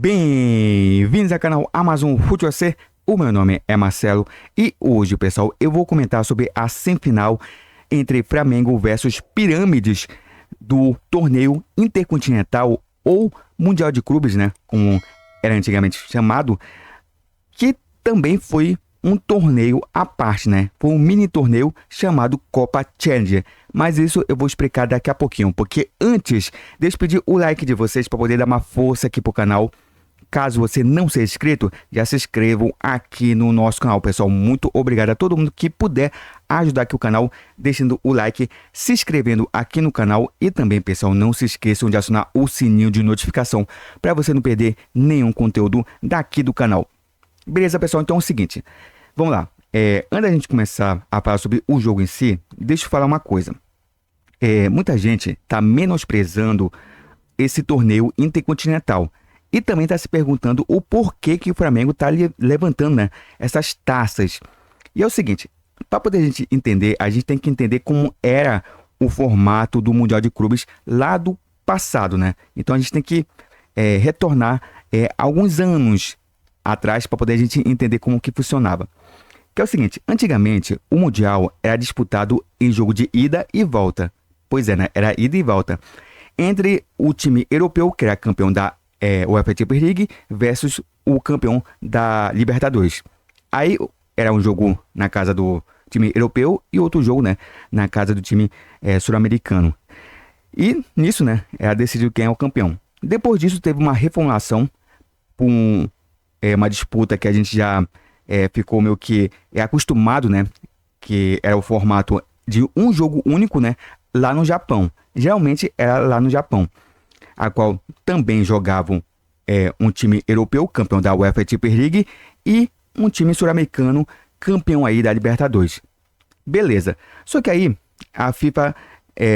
Bem-vindos ao canal Amazon Futebol C. O meu nome é Marcelo e hoje, pessoal, eu vou comentar sobre a semifinal entre Flamengo versus Pirâmides do torneio Intercontinental ou Mundial de Clubes, né? Como era antigamente chamado, que também foi um torneio à parte, né? Foi um mini torneio chamado Copa Challenger. Mas isso eu vou explicar daqui a pouquinho, porque antes, deixa eu pedir o like de vocês para poder dar uma força aqui pro canal. Caso você não seja inscrito, já se inscrevam aqui no nosso canal, pessoal. Muito obrigado a todo mundo que puder ajudar aqui o canal, deixando o like, se inscrevendo aqui no canal. E também, pessoal, não se esqueçam de acionar o sininho de notificação para você não perder nenhum conteúdo daqui do canal. Beleza, pessoal? Então é o seguinte, vamos lá. Antes da gente começar a falar sobre o jogo em si, deixa eu falar uma coisa. Muita gente está menosprezando esse torneio intercontinental. E também está se perguntando o porquê que o Flamengo está levantando, né, essas taças. E é o seguinte, para poder a gente entender, a gente tem que entender como era o formato do Mundial de Clubes lá do passado, né? Então a gente tem que retornar alguns anos atrás para poder a gente entender como que funcionava. Que é o seguinte, antigamente o Mundial era disputado em jogo de ida e volta. Pois é, né? Era ida e volta. Entre o time europeu, que era campeão da UEFA Champions League, versus o campeão da Libertadores. Aí era um jogo na casa do time europeu e outro jogo, né, na casa do time sul-americano. E nisso, né, era decidido quem é o campeão. Depois disso teve uma reformulação por uma disputa que a gente já ficou meio que acostumado, né, que era o formato de um jogo único, né, lá no Japão. Geralmente era lá no Japão, a qual também jogavam um time europeu, campeão da UEFA Champions League, e um time sul-americano, campeão aí da Libertadores. Beleza. Só que aí a FIFA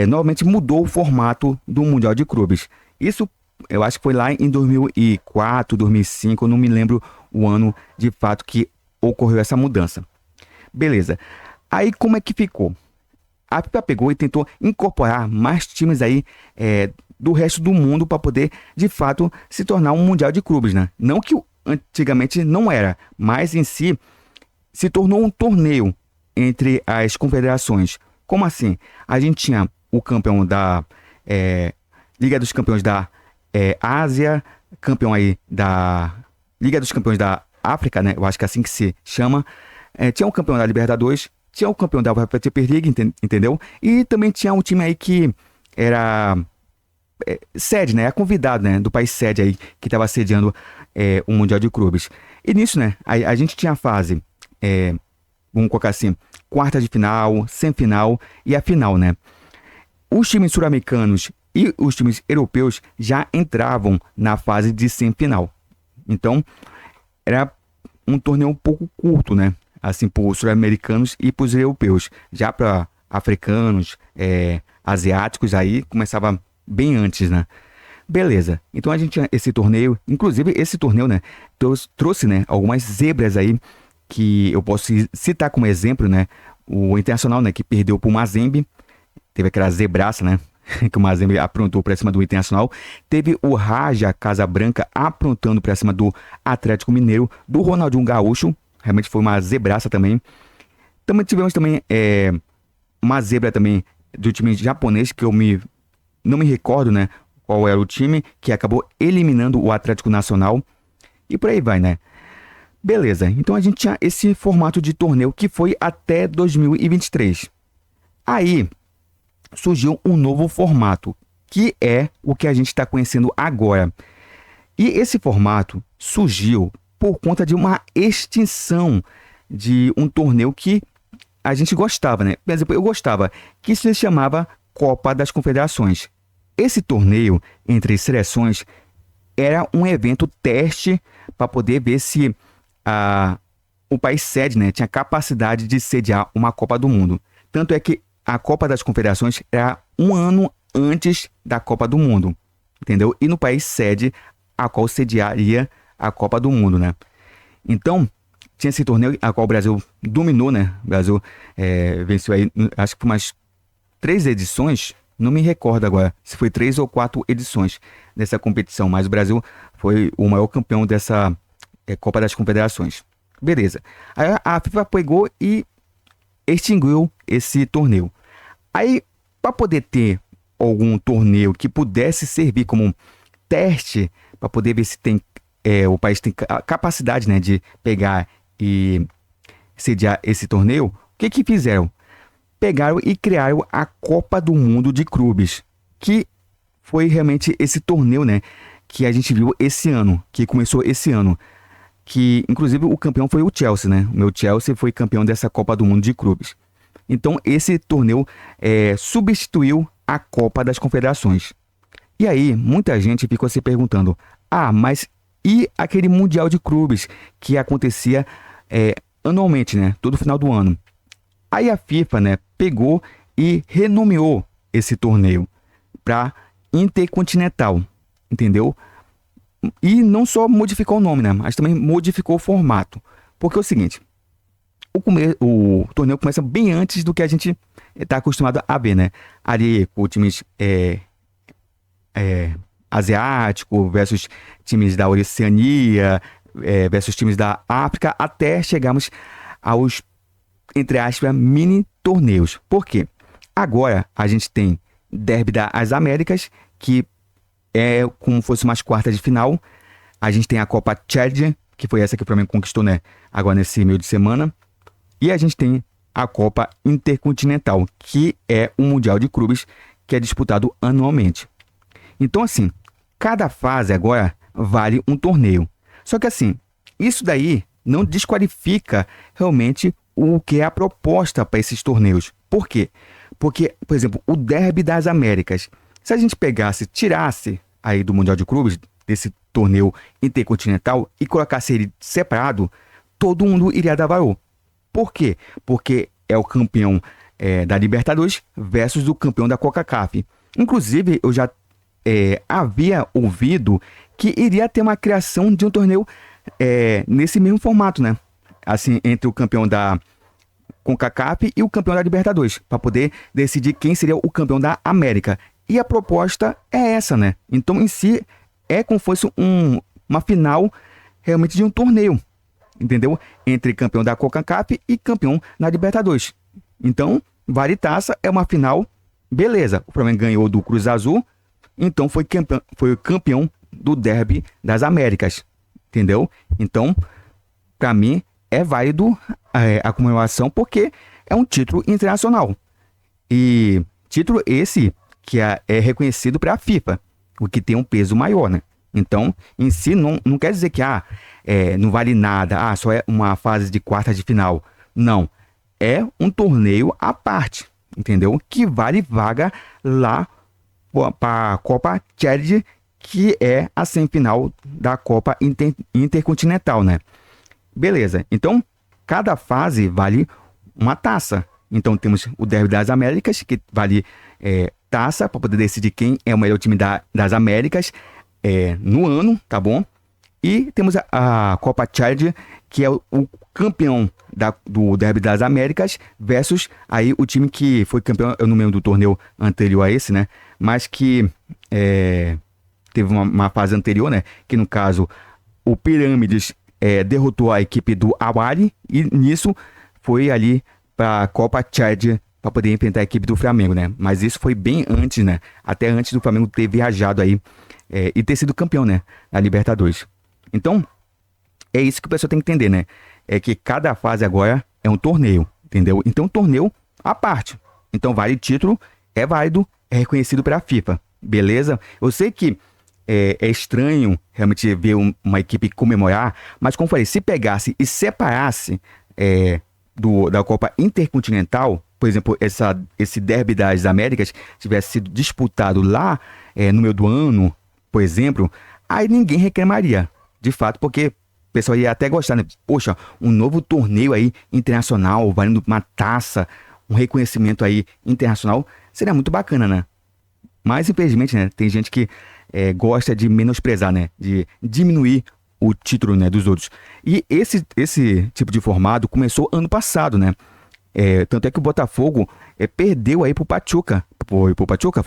novamente mudou o formato do Mundial de Clubes. Isso eu acho que foi lá em 2004, 2005, eu não me lembro o ano de fato que ocorreu essa mudança. Beleza. Aí como é que ficou? A FIFA pegou e tentou incorporar mais times aí do resto do mundo para poder, de fato, se tornar um Mundial de Clubes, né? Não que antigamente não era, mas em si se tornou um torneio entre as confederações. Como assim? A gente tinha o campeão da Liga dos Campeões da Ásia, campeão aí da Liga dos Campeões da África, né? Eu acho que é assim que se chama. Tinha o campeão da Libertadores, tinha o campeão da UEFA Champions League, entendeu? E também tinha um time aí que era sede, né? É convidado, né? Do país sede aí que estava sediando o Mundial de Clubes. E nisso, né? A gente tinha a fase, vamos colocar assim, quarta de final, semifinal e a final, né? Os times sul-americanos e os times europeus já entravam na fase de semifinal. Então, era um torneio um pouco curto, né? Assim, para os sul-americanos e para os europeus. Já para africanos, asiáticos, aí começava bem antes, né? Beleza. Então a gente tinha esse torneio, inclusive esse torneio, né, trouxe, né, algumas zebras aí que eu posso citar como exemplo, né? O Internacional, né, que perdeu para o Mazembe, teve aquela zebraça, né, que o Mazembe aprontou para cima do Internacional. Teve o Raja Casabranca aprontando para cima do Atlético Mineiro, do Ronaldinho Gaúcho, realmente foi uma zebraça também. Também tivemos também uma zebra também do time japonês, que não me recordo, né, qual era o time, que acabou eliminando o Atlético Nacional. E por aí vai, né? Beleza, então a gente tinha esse formato de torneio que foi até 2023. Aí surgiu um novo formato, que é o que a gente está conhecendo agora. E esse formato surgiu por conta de uma extinção de um torneio que a gente gostava, né? Por exemplo, eu gostava, que se chamava Copa das Confederações. Esse torneio entre seleções era um evento teste para poder ver se o país sede, né, tinha capacidade de sediar uma Copa do Mundo. Tanto é que a Copa das Confederações era um ano antes da Copa do Mundo, entendeu? E no país sede, a qual sediaria a Copa do Mundo, né? Então, tinha esse torneio a qual o Brasil dominou, né? O Brasil venceu aí, acho que por umas 3 edições, não me recordo agora se foi 3 ou 4 edições dessa competição, mas o Brasil foi o maior campeão dessa Copa das Confederações. Beleza. Aí a FIFA pegou e extinguiu esse torneio. Aí, para poder ter algum torneio que pudesse servir como um teste, para poder ver se tem, o país tem a capacidade, né, de pegar e sediar esse torneio, o que fizeram? Pegaram e criaram a Copa do Mundo de Clubes, que foi realmente esse torneio, né, que a gente viu esse ano, que começou esse ano, que inclusive o campeão foi o Chelsea, né? O meu Chelsea foi campeão dessa Copa do Mundo de Clubes. Então esse torneio substituiu a Copa das Confederações. E aí muita gente ficou se perguntando: mas e aquele Mundial de Clubes que acontecia anualmente, né? Todo final do ano? Aí a FIFA, né, pegou e renomeou esse torneio para Intercontinental, entendeu? E não só modificou o nome, né, mas também modificou o formato. Porque é o seguinte, o torneio começa bem antes do que a gente está acostumado a ver, né? Ali com times asiáticos versus times da Oceania, versus times da África, até chegarmos aos, entre aspas, mini torneios. Por quê? Agora a gente tem Derby das Américas, que é como fosse umas quartas de final. A gente tem a Copa Challenger, que foi essa que o Flamengo conquistou, né, agora nesse meio de semana. E a gente tem a Copa Intercontinental, que é um Mundial de Clubes que é disputado anualmente. Então, assim, cada fase agora vale um torneio. Só que, assim, isso daí não desqualifica realmente o que é a proposta para esses torneios. Por quê? Porque, por exemplo, o Derby das Américas, se a gente pegasse, tirasse aí do Mundial de Clubes, desse torneio intercontinental, e colocasse ele separado, todo mundo iria dar valor. Por quê? Porque é o campeão da Libertadores versus o campeão da CONCACAF. Inclusive, eu já havia ouvido que iria ter uma criação de um torneio nesse mesmo formato, né? Assim, entre o campeão da CONCACAF e o campeão da Libertadores, para poder decidir quem seria o campeão da América. E a proposta é essa, né? Então, em si, é como se fosse uma final realmente de um torneio, entendeu? Entre campeão da CONCACAF e campeão da Libertadores. Então, vale taça, é uma final, beleza. O Flamengo ganhou do Cruz Azul, então foi o campeão do Derby das Américas, entendeu? Então, para mim, é válido a comemoração porque é um título internacional. E título esse que é reconhecido para a FIFA, o que tem um peso maior, né? Então, em si, não quer dizer que não vale nada, só é uma fase de quartas de final. Não, é um torneio à parte, entendeu? Que vale vaga lá para a Copa Challenger, que é a semifinal da Copa Intercontinental, né? Beleza, então cada fase vale uma taça. Então temos o Derby das Américas, que vale taça para poder decidir quem é o melhor time das Américas no ano, tá bom? E temos a Copa Challenger, que é o campeão do Derby das Américas versus aí o time que foi campeão, eu não lembro do torneio anterior a esse, né? Mas que teve uma fase anterior, né? Que no caso o Pirâmides derrotou a equipe do Awali e nisso foi ali para a Copa Challenger para poder enfrentar a equipe do Flamengo, né? Mas isso foi bem antes, né? Até antes do Flamengo ter viajado aí e ter sido campeão, né? Na Libertadores. Então, é isso que o pessoal tem que entender, né? É que cada fase agora é um torneio, entendeu? Então, um torneio à parte. Então, vale título, é válido, é reconhecido pela FIFA, beleza? Eu sei que é estranho realmente ver uma equipe comemorar, mas como eu falei, se pegasse e separasse da Copa Intercontinental, por exemplo, esse Derby das Américas tivesse sido disputado lá no meio do ano, por exemplo, aí ninguém reclamaria, de fato, porque o pessoal ia até gostar, né? Poxa, um novo torneio aí internacional, valendo uma taça, um reconhecimento aí internacional, seria muito bacana, né? Mas, infelizmente, né, tem gente que gosta de menosprezar, né? De diminuir o título, né, dos outros. E esse tipo de formato começou ano passado, né? Tanto é que o Botafogo perdeu aí pro Pachuca. Foi pro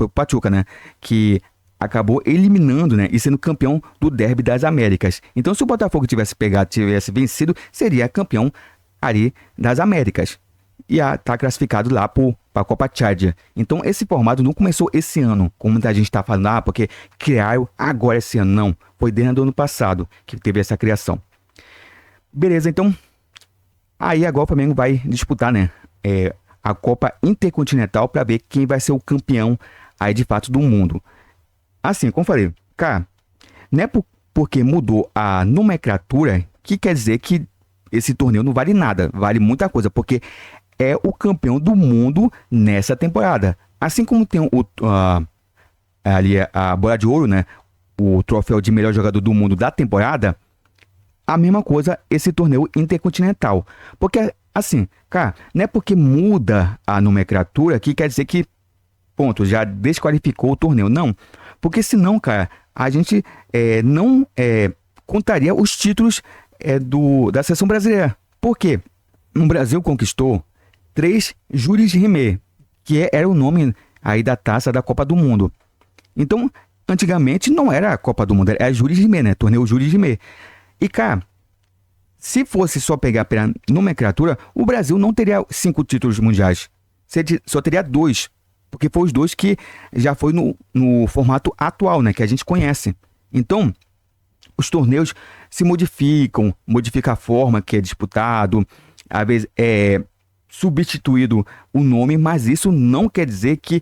Pachuca, né? Que acabou eliminando, né, e sendo campeão do Derby das Américas. Então, se o Botafogo tivesse vencido, seria campeão ali das Américas. E tá classificado lá para a Copa Tchad. Então, esse formato não começou esse ano, como muita gente está falando, porque criaram agora esse ano. Não, foi desde o ano passado que teve essa criação. Beleza, então, aí agora o Flamengo vai disputar, né, a Copa Intercontinental para ver quem vai ser o campeão aí de fato do mundo. Assim, como eu falei, cara, não é porque mudou a nomenclatura que quer dizer que esse torneio não vale nada, vale muita coisa, porque é o campeão do mundo nessa temporada. Assim como tem ali a bola de ouro, né, o troféu de melhor jogador do mundo da temporada, a mesma coisa esse torneio intercontinental. Porque, assim, cara, não é porque muda a nomenclatura que quer dizer que, ponto, já desqualificou o torneio. Não, porque senão, cara, a gente não contaria os títulos da seleção brasileira. Por quê? O Brasil conquistou 3 Jules Rimet, que era o nome aí da taça da Copa do Mundo. Então, antigamente não era a Copa do Mundo, era Jules Rimet, né? Torneio Jules Rimet. E, cara, se fosse só pegar pela nomenclatura, o Brasil não teria 5 títulos mundiais. Só teria 2, porque foi os 2 que já foi no formato atual, né? Que a gente conhece. Então, os torneios se modificam, modifica a forma que é disputado, às vezes é substituído o nome, mas isso não quer dizer que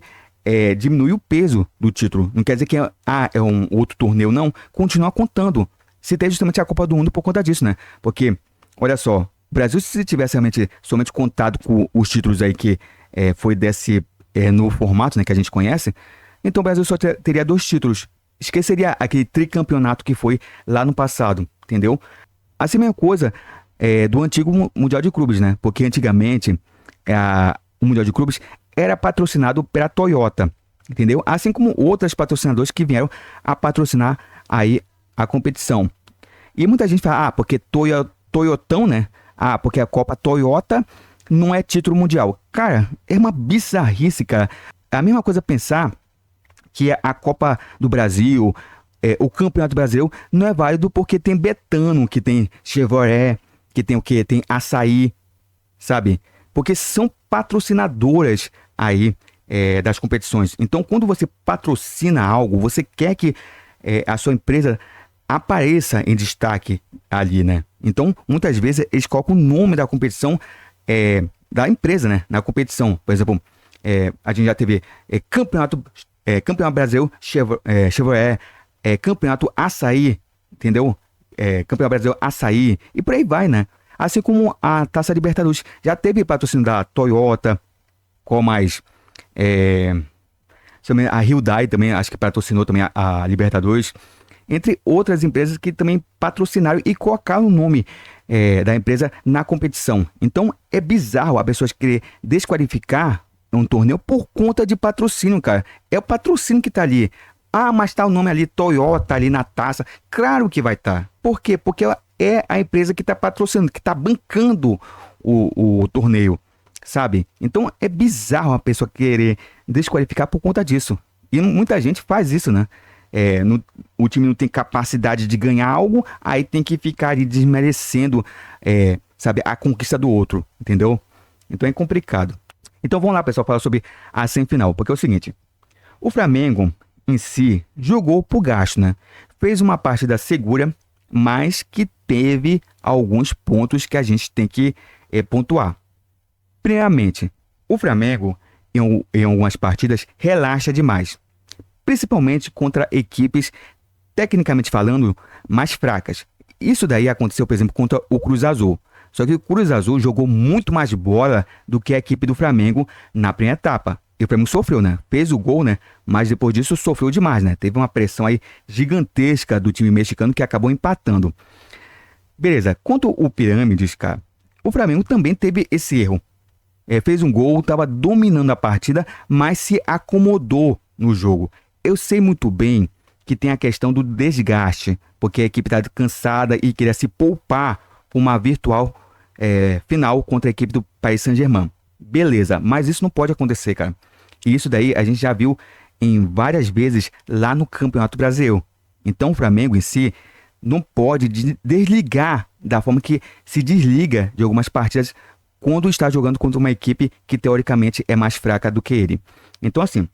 diminui o peso do título. Não quer dizer que é um outro torneio, não. Continua contando. Se tem justamente a Copa do Mundo por conta disso, né? Porque, olha só, o Brasil, se tivesse realmente somente contado com os títulos aí que foi desse no formato, né, que a gente conhece, então o Brasil só teria 2 títulos. Esqueceria aquele tricampeonato que foi lá no passado, entendeu? Assim, a mesma coisa do antigo Mundial de Clubes, né? Porque antigamente o Mundial de Clubes era patrocinado pela Toyota, entendeu? Assim como outros patrocinadores que vieram a patrocinar aí a competição. E muita gente fala, porque Toyotão, né? Porque a Copa Toyota não é título mundial. Cara, é uma bizarrice, cara. É a mesma coisa pensar que a Copa do Brasil, o Campeonato Brasileiro, não é válido porque tem Betano, que tem Chevrolet, que tem o quê? Tem Açaí, sabe? Porque são patrocinadoras aí das competições. Então, quando você patrocina algo, você quer que a sua empresa apareça em destaque ali, né? Então, muitas vezes, eles colocam o nome da competição da empresa, né? Na competição. Por exemplo, a gente já teve Campeonato Brasileiro Chevrolet, Campeonato Açaí, entendeu? Campeonato Brasileiro Açaí, e por aí vai, né? Assim como a Taça Libertadores já teve patrocínio da Toyota, qual mais? A Hyundai também, acho que patrocinou também a Libertadores, entre outras empresas que também patrocinaram e colocaram o nome da empresa na competição. Então é bizarro a pessoa querer desqualificar um torneio por conta de patrocínio, cara. É o patrocínio que tá ali. Mas tá o nome ali, Toyota, ali na taça. Claro que vai estar. Por quê? Porque é a empresa que tá patrocinando, que tá bancando o torneio, sabe? Então é bizarro a pessoa querer desqualificar por conta disso. E muita gente faz isso, né? O time não tem capacidade de ganhar algo, aí tem que ficar ali desmerecendo, sabe, a conquista do outro, entendeu? Então é complicado. Então vamos lá, pessoal, falar sobre a semifinal, porque é o seguinte, o Flamengo em si jogou por gasto, né? Fez uma partida segura, mas que teve alguns pontos que a gente tem que pontuar. Primeiramente, o Flamengo em algumas partidas relaxa demais, principalmente contra equipes, tecnicamente falando, mais fracas. Isso daí aconteceu, por exemplo, contra o Cruz Azul. Só que o Cruz Azul jogou muito mais bola do que a equipe do Flamengo na primeira etapa. E o Flamengo sofreu, né? Fez o gol, né? Mas depois disso sofreu demais, né? Teve uma pressão aí gigantesca do time mexicano que acabou empatando. Beleza. Quanto o Pirâmides, cara, o Flamengo também teve esse erro. Fez um gol, estava dominando a partida, mas se acomodou no jogo. Eu sei muito bem que tem a questão do desgaste, porque a equipe está cansada e queria se poupar para uma virtual final contra a equipe do Paris Saint-Germain. Beleza, mas isso não pode acontecer, cara. E isso daí a gente já viu em várias vezes lá no Campeonato Brasileiro. Então o Flamengo em si não pode desligar da forma que se desliga de algumas partidas quando está jogando contra uma equipe que teoricamente é mais fraca do que ele. Então assim, o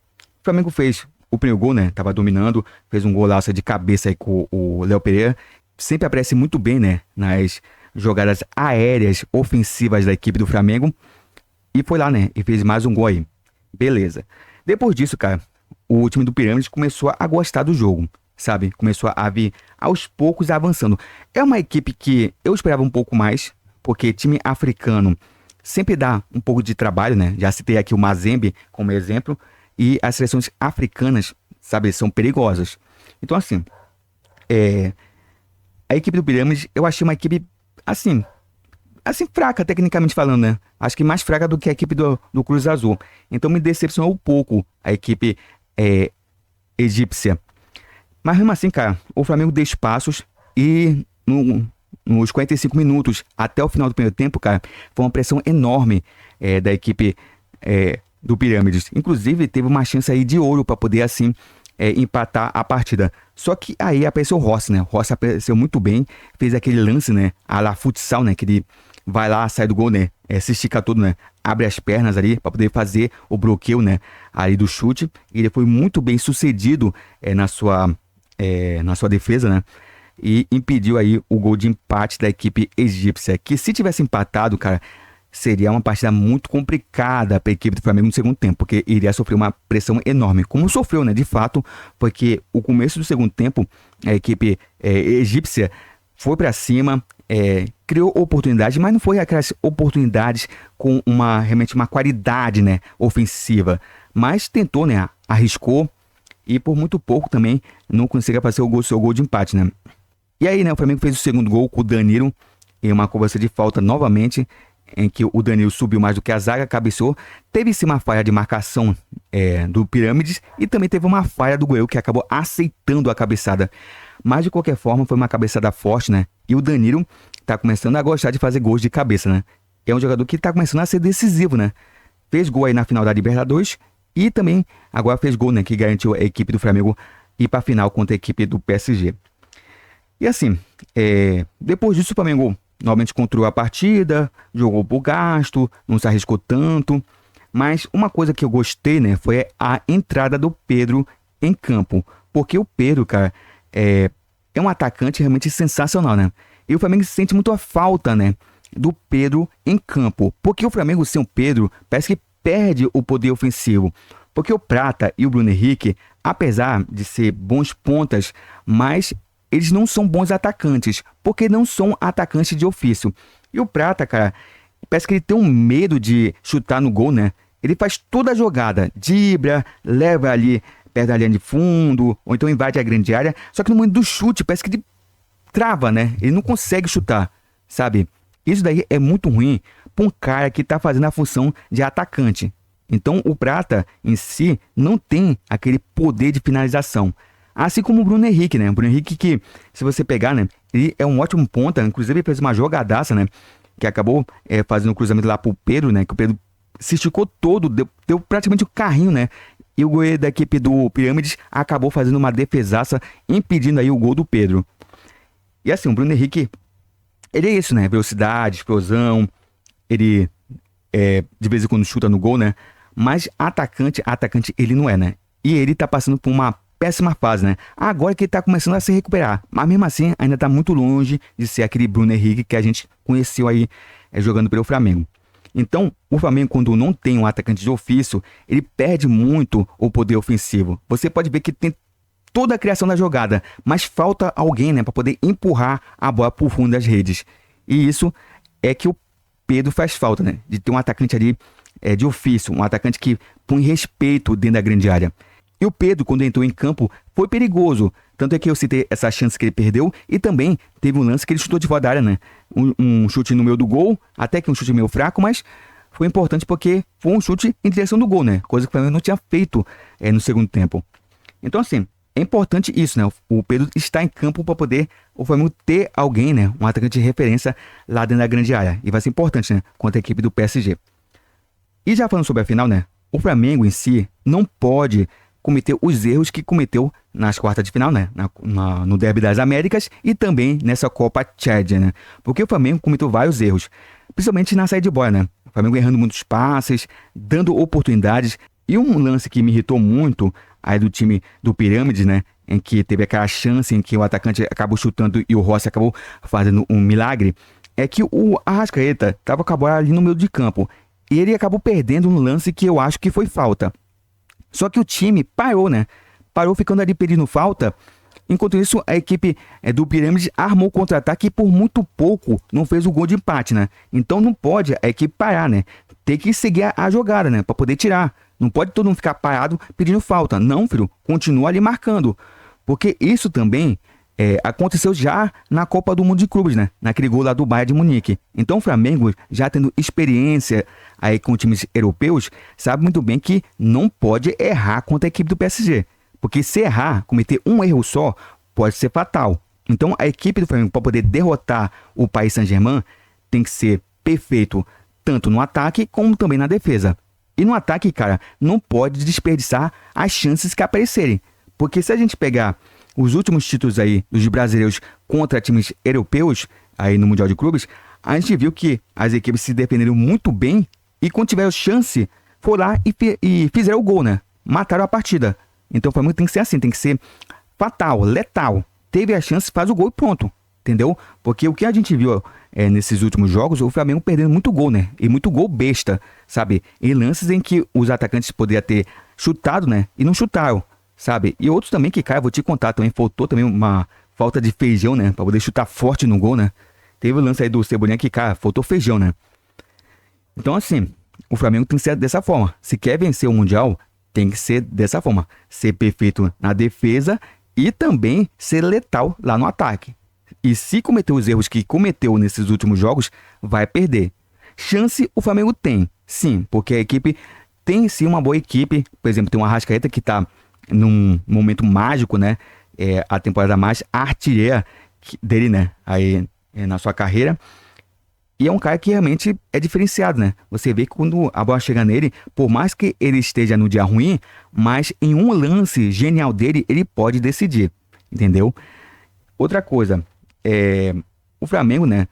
Flamengo fez o primeiro gol, né? Tava dominando, fez um golaço de cabeça aí com o Léo Pereira. Sempre aparece muito bem, né? Nas jogadas aéreas ofensivas da equipe do Flamengo. E foi lá, né? E fez mais um gol aí. Beleza. Depois disso, cara, o time do Pirâmides começou a gostar do jogo, sabe? Começou a vir aos poucos avançando. É uma equipe que eu esperava um pouco mais, porque time africano sempre dá um pouco de trabalho, né? Já citei aqui o Mazembe como exemplo. E as seleções africanas, sabe, são perigosas. Então, assim, a equipe do Pirâmides, eu achei uma equipe, assim fraca, tecnicamente falando, né? Acho que mais fraca do que a equipe do Cruz Azul. Então, me decepcionou um pouco a equipe egípcia. Mas, mesmo assim, cara, o Flamengo deu espaços e nos 45 minutos até o final do primeiro tempo, cara, foi uma pressão enorme da equipe do Pirâmides. Inclusive, teve uma chance aí de ouro para poder, assim, empatar a partida. Só que aí apareceu o Rossi, né? O Rossi apareceu muito bem, fez aquele lance, né? A la futsal, né? Que ele vai lá, sai do gol, né? Se estica todo, né? Abre as pernas ali para poder fazer o bloqueio, né? Ali do chute. E ele foi muito bem sucedido na sua defesa, né? E impediu aí o gol de empate da equipe egípcia. Que se tivesse empatado, cara, seria uma partida muito complicada para a equipe do Flamengo no segundo tempo, porque iria sofrer uma pressão enorme, como sofreu, né, de fato, porque o começo do segundo tempo, a equipe egípcia foi para cima, criou oportunidades, mas não foi aquelas oportunidades com realmente uma qualidade, né, ofensiva, mas tentou, né, arriscou e por muito pouco também não conseguia fazer o seu gol de empate, né. E aí, né, o Flamengo fez o segundo gol com o Danilo em uma cobrança de falta novamente, em que o Danilo subiu mais do que a zaga, cabeceou. Teve sim uma falha de marcação do Pirâmides e também teve uma falha do goleiro que acabou aceitando a cabeçada. Mas de qualquer forma foi uma cabeçada forte, né? E o Danilo tá começando a gostar de fazer gols de cabeça, né? É um jogador que tá começando a ser decisivo, né? Fez gol aí na final da Libertadores e também agora fez gol, né? Que garantiu a equipe do Flamengo ir para a final contra a equipe do PSG. E assim, depois disso o Flamengo novamente controlou a partida, jogou por gasto, não se arriscou tanto. Mas uma coisa que eu gostei, né, foi a entrada do Pedro em campo. Porque o Pedro, cara, é um atacante realmente sensacional, né? E o Flamengo sente muito a falta, né, do Pedro em campo. Porque o Flamengo sem o Pedro parece que perde o poder ofensivo. Porque o Prata e o Bruno Henrique, apesar de ser bons pontas, mas eles não são bons atacantes, porque não são atacantes de ofício. E o Prata, cara, parece que ele tem um medo de chutar no gol, né? Ele faz toda a jogada, dribla, leva ali perto da linha de fundo, ou então invade a grande área, só que no momento do chute parece que ele trava, né? Ele não consegue chutar, sabe? Isso daí é muito ruim para um cara que tá fazendo a função de atacante. Então o Prata em si não tem aquele poder de finalização. Assim como o Bruno Henrique, né? O Bruno Henrique que, se você pegar, né? Ele é um ótimo ponta, inclusive ele fez uma jogadaça, né? Que acabou fazendo um cruzamento lá pro Pedro, né? Que o Pedro se esticou todo, deu praticamente o carrinho, né? E o goleiro da equipe do Pirâmides acabou fazendo uma defesaça, impedindo aí o gol do Pedro. E assim, o Bruno Henrique, ele é isso, né? Velocidade, explosão, ele de vez em quando chuta no gol, né? Mas atacante ele não é, né? E ele tá passando por uma péssima fase, né? Agora que ele tá começando a se recuperar, mas mesmo assim ainda tá muito longe de ser aquele Bruno Henrique que a gente conheceu aí jogando pelo Flamengo. Então, o Flamengo, quando não tem um atacante de ofício, ele perde muito o poder ofensivo. Você pode ver que tem toda a criação da jogada, mas falta alguém, né, para poder empurrar a bola pro fundo das redes. E isso é que o Pedro faz falta, né? De ter um atacante ali de ofício, um atacante que põe respeito dentro da grande área. E o Pedro, quando entrou em campo, foi perigoso. Tanto é que eu citei essa chance que ele perdeu e também teve um lance que ele chutou de fora da área, né? Um chute no meio do gol, até que um chute meio fraco, mas foi importante porque foi um chute em direção do gol, né? Coisa que o Flamengo não tinha feito no segundo tempo. Então, assim, é importante isso, né? O Pedro está em campo para poder o Flamengo ter alguém, né? Um atacante de referência lá dentro da grande área. E vai ser importante, né? Contra a equipe do PSG. E já falando sobre a final, né? O Flamengo em si não pode cometer os erros que cometeu nas quartas de final, né? No Derby das Américas e também nessa Copa Chad, né? Porque o Flamengo cometeu vários erros, principalmente na saída de bola, né? O Flamengo errando muitos passes, dando oportunidades. E um lance que me irritou muito aí do time do Pirâmides, né? Em que teve aquela chance em que o atacante acabou chutando e o Rossi acabou fazendo um milagre, é que o Arrascaeta estava com a bola ali no meio de campo. E ele acabou perdendo um lance que eu acho que foi falta. Só que o time parou, né? Parou ficando ali pedindo falta. Enquanto isso, a equipe do Pirâmides armou o contra-ataque e por muito pouco não fez o gol de empate, né? Então não pode a equipe parar, né? Tem que seguir a jogada, né? Para poder tirar. Não pode todo mundo ficar parado pedindo falta. Não, filho. Continua ali marcando. Porque isso também aconteceu já na Copa do Mundo de Clubes, né? Naquele gol lá do Bayern de Munique. Então o Flamengo, já tendo experiência aí com times europeus, sabe muito bem que não pode errar contra a equipe do PSG. Porque se errar, cometer um erro só, pode ser fatal. Então a equipe do Flamengo, para poder derrotar o Paris Saint-Germain, tem que ser perfeito tanto no ataque como também na defesa. E no ataque, cara, não pode desperdiçar as chances que aparecerem. Porque se a gente pegar os últimos títulos aí dos brasileiros contra times europeus aí no Mundial de Clubes, a gente viu que as equipes se defenderam muito bem e quando tiveram chance, foram lá e fizeram o gol, né? Mataram a partida. Então o Flamengo tem que ser assim, tem que ser fatal, letal. Teve a chance, faz o gol e pronto, entendeu? Porque o que a gente viu nesses últimos jogos, o Flamengo perdendo muito gol, né? E muito gol besta, sabe? Em lances em que os atacantes poderiam ter chutado, né? E não chutaram. Sabe? E outros também que, cara, vou te contar, também faltou também uma falta de feijão, né? Pra poder chutar forte no gol, né? Teve o lance aí do Cebolinha que, cara, faltou feijão, né? Então, assim, o Flamengo tem que ser dessa forma. Se quer vencer o Mundial, tem que ser dessa forma. Ser perfeito na defesa e também ser letal lá no ataque. E se cometer os erros que cometeu nesses últimos jogos, vai perder. Chance o Flamengo tem, sim, porque a equipe tem sim uma boa equipe. Por exemplo, tem um Arrascaeta que tá num momento mágico, né? A temporada mais artilheira dele, né? Aí na sua carreira. E é um cara que realmente é diferenciado, né? Você vê que quando a bola chega nele, por mais que ele esteja no dia ruim, mas em um lance genial dele, ele pode decidir, entendeu? Outra coisa, o Flamengo, né?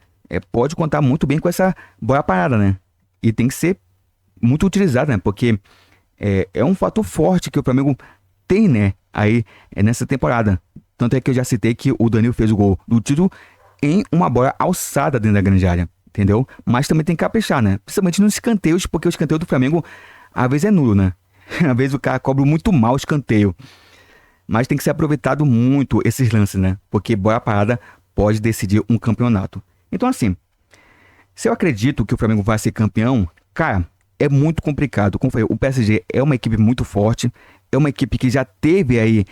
Pode contar muito bem com essa bola parada, né? E tem que ser muito utilizado, né? Porque é um fator forte que o Flamengo tem, né, aí nessa temporada. Tanto é que eu já citei que o Danilo fez o gol do título em uma bola alçada dentro da grande área, entendeu? Mas também tem que caprichar, né? Principalmente nos escanteios, porque o escanteio do Flamengo às vezes é nulo, né? Às vezes o cara cobra muito mal o escanteio. Mas tem que ser aproveitado muito esses lances, né? Porque bola parada pode decidir um campeonato. Então, assim, se eu acredito que o Flamengo vai ser campeão, cara, é muito complicado. Como eu falei, o PSG é uma equipe muito forte, é uma equipe que já teve aí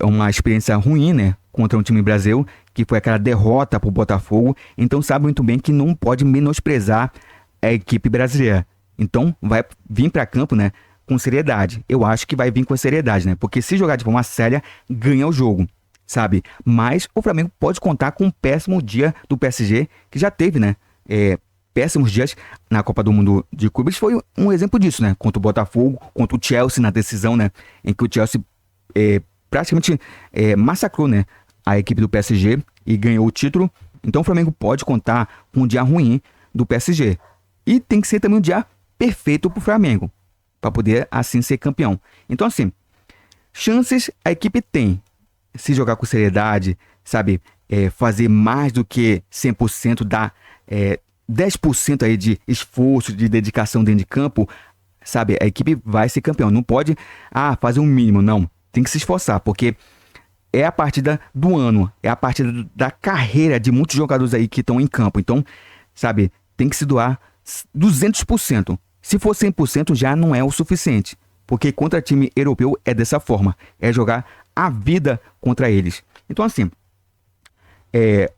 uma experiência ruim, né, contra um time brasileiro, que foi aquela derrota pro Botafogo. Então sabe muito bem que não pode menosprezar a equipe brasileira. Então vai vir para campo, né, com seriedade. Eu acho que vai vir com seriedade, né, porque se jogar de forma séria, ganha o jogo, sabe? Mas o Flamengo pode contar com um péssimo dia do PSG, que já teve, né, péssimos dias na Copa do Mundo de Clubes. Foi um exemplo disso, né? Contra o Botafogo, contra o Chelsea na decisão, né? Em que o Chelsea praticamente massacrou, né, a equipe do PSG e ganhou o título. Então o Flamengo pode contar com um dia ruim do PSG. E tem que ser também um dia perfeito pro Flamengo, para poder assim ser campeão. Então, assim, chances a equipe tem. Se jogar com seriedade, sabe? Fazer mais do que 100%, dar 10% aí de esforço, de dedicação dentro de campo, sabe? A equipe vai ser campeão. Não pode fazer um mínimo, não. Tem que se esforçar, porque é a partida do ano, é a partida da carreira de muitos jogadores aí que estão em campo. Então, sabe, tem que se doar 200%. Se for 100% já não é o suficiente, porque contra time europeu é dessa forma, é jogar a vida contra eles. Então, assim,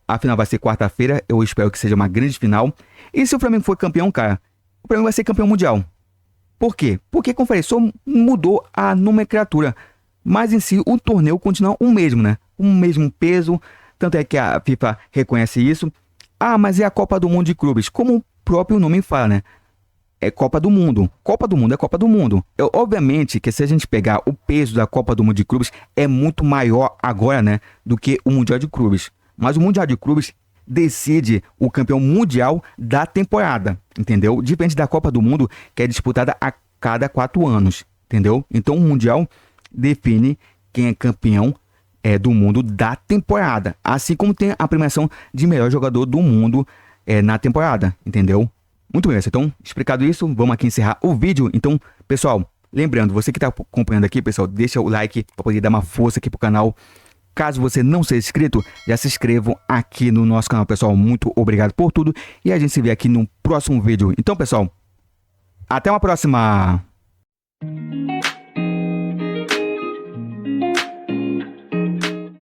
a final vai ser quarta-feira, eu espero que seja uma grande final. E se o Flamengo for campeão, cara, o Flamengo vai ser campeão mundial. Por quê? Porque, como eu falei, só mudou a nomenclatura, mas em si o torneio continua o mesmo, né? O mesmo peso, tanto é que a FIFA reconhece isso. Mas é a Copa do Mundo de Clubes, como o próprio nome fala, né? é Copa do Mundo. Copa do Mundo é Copa do Mundo. Obviamente que se a gente pegar o peso da Copa do Mundo de Clubes, é muito maior agora, né, do que o Mundial de Clubes. Mas o Mundial de Clubes decide o campeão mundial da temporada, entendeu? Diferente da Copa do Mundo, que é disputada a cada 4 anos, entendeu? Então o Mundial define quem é campeão do mundo da temporada, assim como tem a premiação de melhor jogador do mundo na temporada, entendeu? Muito bem, então, explicado isso, vamos aqui encerrar o vídeo. Então, pessoal, lembrando, você que está acompanhando aqui, pessoal, deixa o like para poder dar uma força aqui pro canal. Caso você não seja inscrito, já se inscrevam aqui no nosso canal, pessoal. Muito obrigado por tudo e a gente se vê aqui no próximo vídeo. Então, pessoal, até uma próxima!